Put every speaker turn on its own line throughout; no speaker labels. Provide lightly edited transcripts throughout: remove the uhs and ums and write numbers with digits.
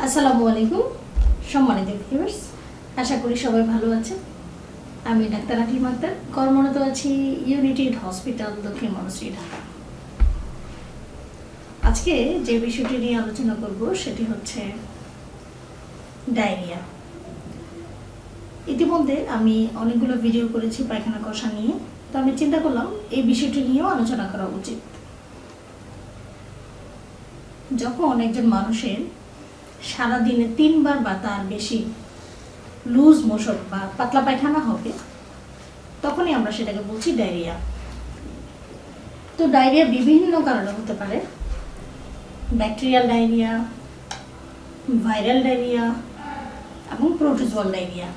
আসসালামু আলাইকুম সম্মানিত ভিউয়ার্স, আশা করি সবাই ভালো আছেন। আমি ডাক্তার আকলিমা আক্তার, কর্মরত আছি ইউনাইটেড হসপিটাল দক্ষিণ বানাসরী, ঢাকা। আজকে যে বিষয়টি নিয়ে আলোচনা করব সেটি হচ্ছে ডায়রিয়া। ইতিমধ্যে আমি অনেকগুলো ভিডিও করেছি পায়খানা কষা নিয়ে, তো আমি চিন্তা করলাম এই বিষয়টি নিয়েও আলোচনা করা উচিত। যখন একজন মানুষের সারাদিনে 3 বার বা তার বেশি লুজ মোশন বা পাতলা পায়খানা হবে, তখনই আমরা সেটাকে বলছি ডায়রিয়া। তো ডায়রিয়া বিভিন্ন কারণে হতে পারে। ব্যাকটেরিয়াল ডায়রিয়া, ভাইরাল ডায়রিয়া এবং প্রোটোজোয়াল ডায়রিয়া।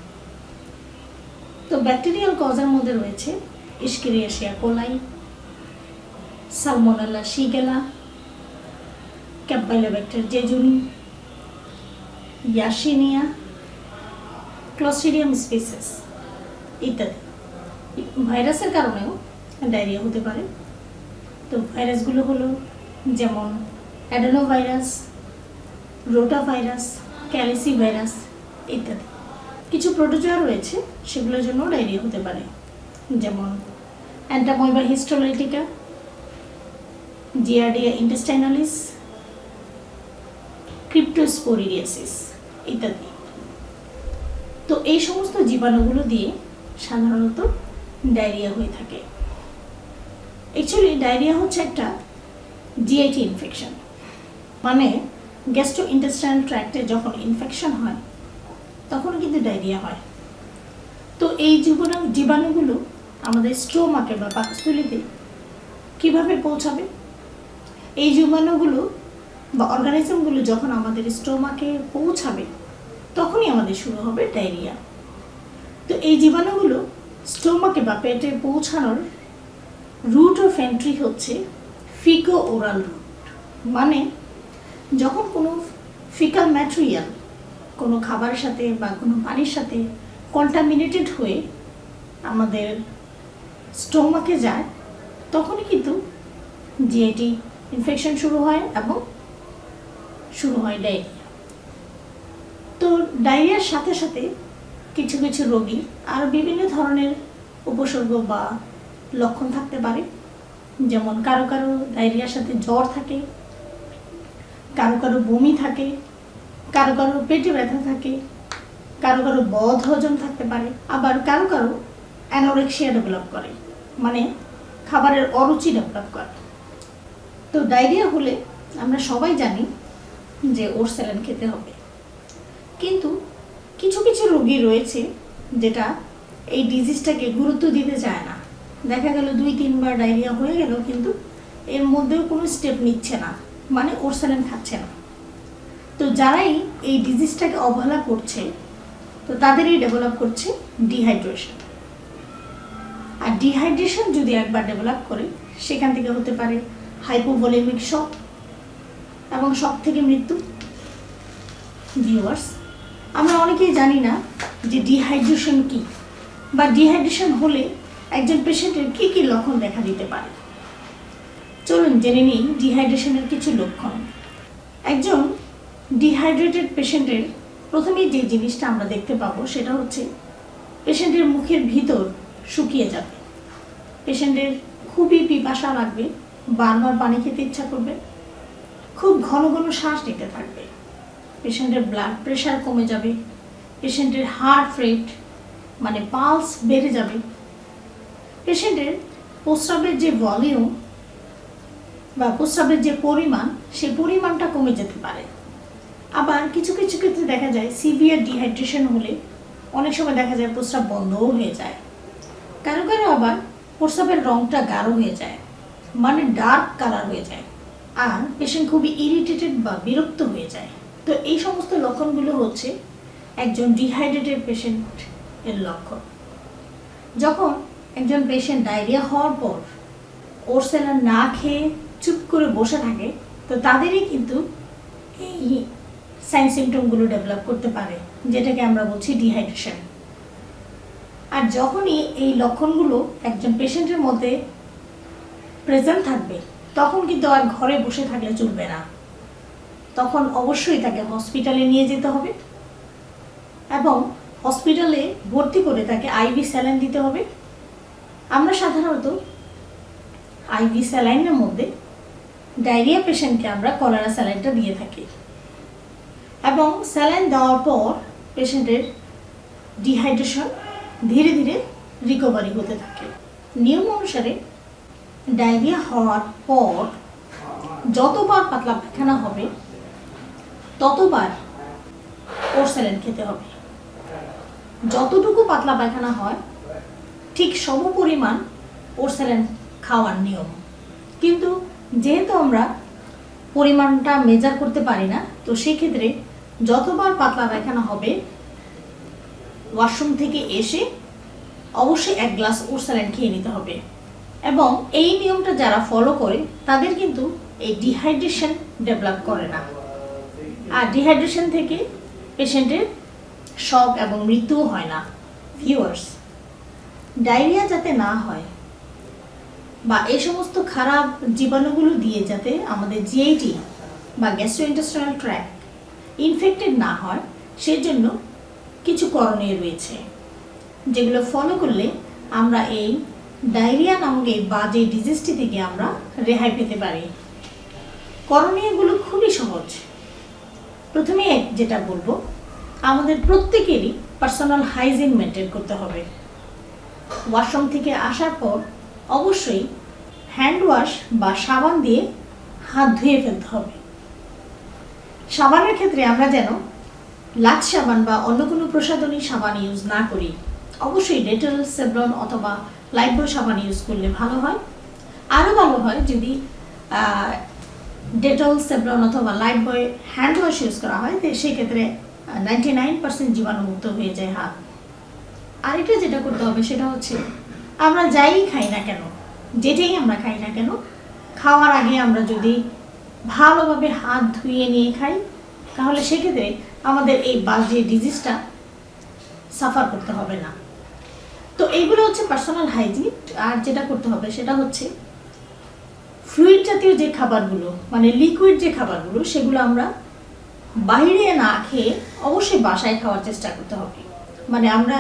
তো ব্যাকটেরিয়াল কজের মধ্যে রয়েছে Escherichia coli, Salmonella Shigella, Campylobacter jejuni, Yersinia, Clostridium species ইত্যাদি। ভাইরাসের কারণেও ডায়রিয়া হতে পারে। তো ভাইরাসগুলো হলো যেমন অ্যাডেনোভাইরাস, রোটাভাইরাস, ক্যালিসি ভাইরাস ইত্যাদি। কিছু প্রোটোজোয়া রয়েছে, সেগুলোর জন্য ডায়রিয়া হতে পারে, যেমন অ্যান্টাময়বা হিস্টোলাইটিকা, জিয়ার্ডিয়া ইন্টেস্টাইনালিস, ক্রিপ্টোস্পোরিডিয়াসিস ইত্যাদি। তো এই সমস্ত জীবাণুগুলো দিয়ে সাধারণত ডায়রিয়া হয়ে থাকে। অ্যাকচুয়ালি ডায়রিয়া হচ্ছে একটা জিআইটি ইনফেকশন, মানে গ্যাস্ট্রো ইন্টেস্টাইনাল ট্র্যাক্টে যখন ইনফেকশন হয় তখন কিন্তু ডায়রিয়া হয়। তো এই জীবাণুগুলো আমাদের স্টোমাকে বা পাকস্থলীতে কিভাবে পৌঁছাবে? এই জীবাণুগুলো বা অর্গানিজমগুলো যখন আমাদের স্টোমাকে পৌঁছাবে তখনই আমাদের শুরু হবে ডায়রিয়া। তো এই জীবাণুগুলো স্টোমাকে বা পেটে পৌঁছানোর রুট অফ এন্ট্রি হচ্ছে ফিকো ওরাল রুট। মানে যখন কোনো ফিকাল ম্যাটেরিয়াল কোনো খাবারের সাথে বা কোনো পানির সাথে কন্টামিনেটেড হয়ে আমাদের স্টোমাকে যায়, তখনই কিন্তু জিআইটি ইনফেকশন শুরু হয় এবং শুরু হয় ডায়রিয়া। তো ডায়রিয়ার সাথে সাথে কিছু কিছু রোগী আর বিভিন্ন ধরনের উপসর্গ বা লক্ষণ থাকতে পারে। যেমন কারো কারো ডায়রিয়ার সাথে জ্বর থাকে, কারো কারো বমি থাকে, কারো কারো পেটে ব্যথা থাকে, কারো কারো বদ হজম থাকতে পারে, আবার কারো কারো অ্যানোরেক্সিয়া ডেভেলপ করে, মানে খাবারের অরুচি ডেভেলপ করে। তো ডায়রিয়া হলে আমরা সবাই জানি যে ওর স্যালাইন খেতে হবে, কিন্তু কিছু কিছু রোগী রয়েছে যেটা এই ডিজিজটাকে গুরুত্ব দিতে চায় না। দেখা গেল 2-3 বার ডায়রিয়া হয়ে গেল, কিন্তু এর মধ্যেও কোনো স্টেপ নিচ্ছে না, মানে ওর স্যালাইন খাচ্ছে না। তো যারাই এই ডিজিজটাকে অবহেলা করছে, তো তাদেরই ডেভেলপ করছে ডিহাইড্রেশন। আর ডিহাইড্রেশন যদি একবার ডেভেলপ করে, সেখান থেকে হতে পারে হাইপোভলিমিক শক এবং শক থেকে মৃত্যু। ভিউয়ার্স, আমরা অনেকেই জানি না যে ডিহাইড্রেশন কি, বা ডিহাইড্রেশন হলে একজন পেশেন্টের কী কী লক্ষণ দেখা দিতে পারে। চলুন জেনে নিই ডিহাইড্রেশনের কিছু লক্ষণ। একজন ডিহাইড্রেটেড পেশেন্টের প্রথমেই যে জিনিসটা আমরা দেখতে পাবো সেটা হচ্ছে পেশেন্টের মুখের ভিতর শুকিয়ে যাবে, পেশেন্টের খুবই পিপাসা লাগবে, বারবার পানি খেতে ইচ্ছা করবে, খুব ঘন ঘন শ্বাস নিতে থাকবে, পেশেন্টের ব্লাড প্রেশার কমে যাবে, পেশেন্টের হার্ট রেট মানে পালস বেড়ে যাবে, পেশেন্টের প্রস্রাবের যে ভলিউম বা প্রস্রাবের যে পরিমাণ, সেই পরিমাণটা কমে যেতে পারে। আবার কিছু কিছু ক্ষেত্রে দেখা যায় সিভিয়ার ডিহাইড্রেশন হলে অনেক সময় দেখা যায় প্রস্রাব বন্ধও হয়ে যায়। কারো কারো আবার প্রস্রাবের রঙটা গাঢ় হয়ে যায়, মানে ডার্ক কালার হয়ে যায়, আর পেশেন্ট খুবই ইরিটেটেড বা বিরক্ত হয়ে যায়। তো এই সমস্ত লক্ষণগুলো হচ্ছে একজন ডিহাইড্রেটেড পেশেন্টের লক্ষণ। যখন একজন পেশেন্ট ডায়রিয়া হওয়ার পর ওর স্যালাইন না খেয়ে চুপ করে বসে থাকে, তো তাদেরই কিন্তু এই সাইন সিমটমগুলো ডেভেলপ করতে পারে, যেটাকে আমরা বলছি ডিহাইড্রেশন। আর যখনই এই লক্ষণগুলো একজন পেশেন্টের মধ্যে প্রেজেন্ট থাকবে, তখন কিন্তু আর ঘরে বসে থাকলে চলবে না। তখন অবশ্যই তাকে হসপিটালে নিয়ে যেতে হবে এবং হসপিটালে ভর্তি করে তাকে আইভি স্যালাইন দিতে হবে। আমরা সাধারণত আইভি স্যালাইনের মধ্যে ডায়রিয়া পেশেন্টকে আমরা কলেরা স্যালাইনটা দিয়ে থাকি এবং স্যালাইন দেওয়ার পর পেশেন্টের ডিহাইড্রেশন ধীরে ধীরে রিকভারি হতে থাকে। নিয়ম অনুসারে ডায়রিয়া হওয়ার পর যতবার পাতলা পায়খানা হবে ততবার ওর স্যালাইন খেতে হবে। যতটুকু পাতলা পায়খানা হয় ঠিক সমপরিমাণ ওর স্যালাইন খাওয়ার নিয়ম, কিন্তু যেহেতু আমরা পরিমাণটা মেজার করতে পারি না, তো সেক্ষেত্রে যতবার পাতলা পায়খানা হবে ওয়াশরুম থেকে এসে অবশ্যই 1 গ্লাস ওর স্যালাইন খেয়ে নিতে হবে। এবং এই নিয়মটা যারা ফলো করে তাদের কিন্তু এই ডিহাইড্রেশন ডেভেলপ করে না, আর ডিহাইড্রেশন থেকে পেশেন্টের শক এবং মৃত্যুও হয় না। ভিউয়ার্স, ডায়রিয়া যাতে না হয় বা এই সমস্ত খারাপ জীবাণুগুলো দিয়ে যাতে আমাদের জিআইটি বা গ্যাস্ট্রোইন্টেস্টাইনাল ট্র্যাক্ট ইনফেক্টেড না হয়, সেজন্য কিছু করণীয় রয়েছে যেগুলো ফলো করলে আমরা এই ডায়রিয়া নামক এই বাজে ডিজিজটি থেকে আমরা রেহাই পেতে পারি। করণীয়গুলো খুবই সহজ। প্রথমে যেটা বলবো, আমাদের প্রত্যেকেরই পার্সোনাল হাইজিন মেনটেন করতে হবে। ওয়াশরুম থেকে আসার পর অবশ্যই হ্যান্ড ওয়াশ বা সাবান দিয়ে হাত ধুয়ে ফেলতে হবে। সাবানের ক্ষেত্রে আমরা যেন লাক্স সাবান বা অন্য কোনো প্রসাধনী সাবান ইউজ না করি। অবশ্যই ডেটল, সেভলন অথবা লাইফবয় সাবান ইউজ করলে ভালো হয়। আরও ভালো হয় যদি ডেটল, সেভলন অথবা লাইফবয় হ্যান্ড ওয়াশ ইউজ করা হয়, তো সেক্ষেত্রে 99% জীবাণুমুক্ত হয়ে যায় হাত। আরেকটা যেটা করতে হবে সেটা হচ্ছে, আমরা যাই খাই না কেন, যেটাই আমরা খাই না কেন, খাওয়ার আগে আমরা যদি ভালোভাবে হাত ধুয়ে নিয়ে খাই তাহলে সেক্ষেত্রে আমাদের এই বাজে ডিজিজটা সাফার করতে হবে না। তো এইগুলো হচ্ছে পার্সোনাল হাইজিন। আর যেটা করতে হবে সেটা হচ্ছে ফ্লুইড জাতীয় যে খাবারগুলো, মানে লিকুইড যে খাবারগুলো, সেগুলো আমরা বাইরে না খেয়ে অবশ্যই বাসায় খাওয়ার চেষ্টা করতে হবে। মানে আমরা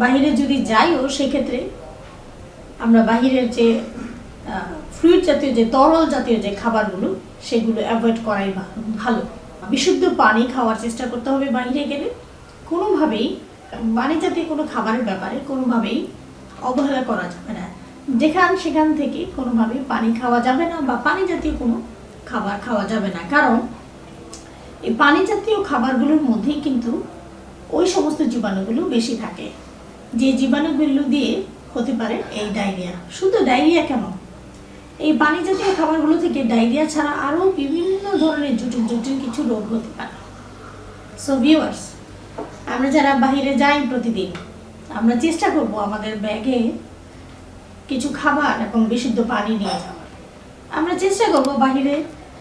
বাইরে যদি যাইও সেক্ষেত্রে আমরা বাহিরের যে ফ্লুইড জাতীয় যে তরল জাতীয় যে খাবারগুলো সেগুলো অ্যাভয়েড করাই ভালো। বিশুদ্ধ পানি খাওয়ার চেষ্টা করতে হবে বাইরে গেলে। কোনোভাবেই পানি জাতীয় কোনো খাবারের ব্যাপারে কোনোভাবেই অবহেলা করা যাবে না। সেখান থেকে কোনোভাবেই পানি খাওয়া যাবে না বা পানি জাতীয় কোনো খাবার খাওয়া যাবে না, কারণ এই পানি জাতীয় খাবারগুলোর মধ্যেই কিন্তু ওই সমস্ত জীবাণুগুলো বেশি থাকে, যে জীবাণুগুলো দিয়ে হতে পারে এই ডায়রিয়া। শুধু ডায়রিয়া কেন, এই পানি জাতীয় খাবারগুলো থেকে ডায়রিয়া ছাড়া আরও বিভিন্ন ধরনের জটিল জটিল কিছু রোগ হতে পারে। সো ভিউয়ার্স, আমরা যারা বাইরে যাই প্রতিদিন, আমরা চেষ্টা করব আমাদের ব্যাগে কিছু খাবার এবং বিশুদ্ধ পানি নিয়ে যাওয়ার। আমরা চেষ্টা করব বাইরে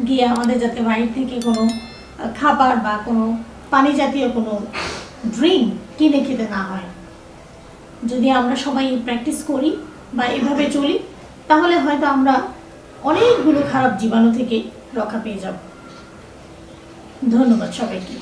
গিয়ে আমাদের যাতে বাইরে থেকে কোনো খাবার বা কোনো পানি জাতীয় কোনো ড্রিঙ্ক কিনে খেতে না হয়। যদি আমরা সবাই প্র্যাকটিস করি বা এভাবে চলি তাহলে হয়তো আমরা অনেকগুলো খারাপ জীবাণু থেকে রক্ষা পেয়ে যাব। ধন্যবাদ সবাইকে।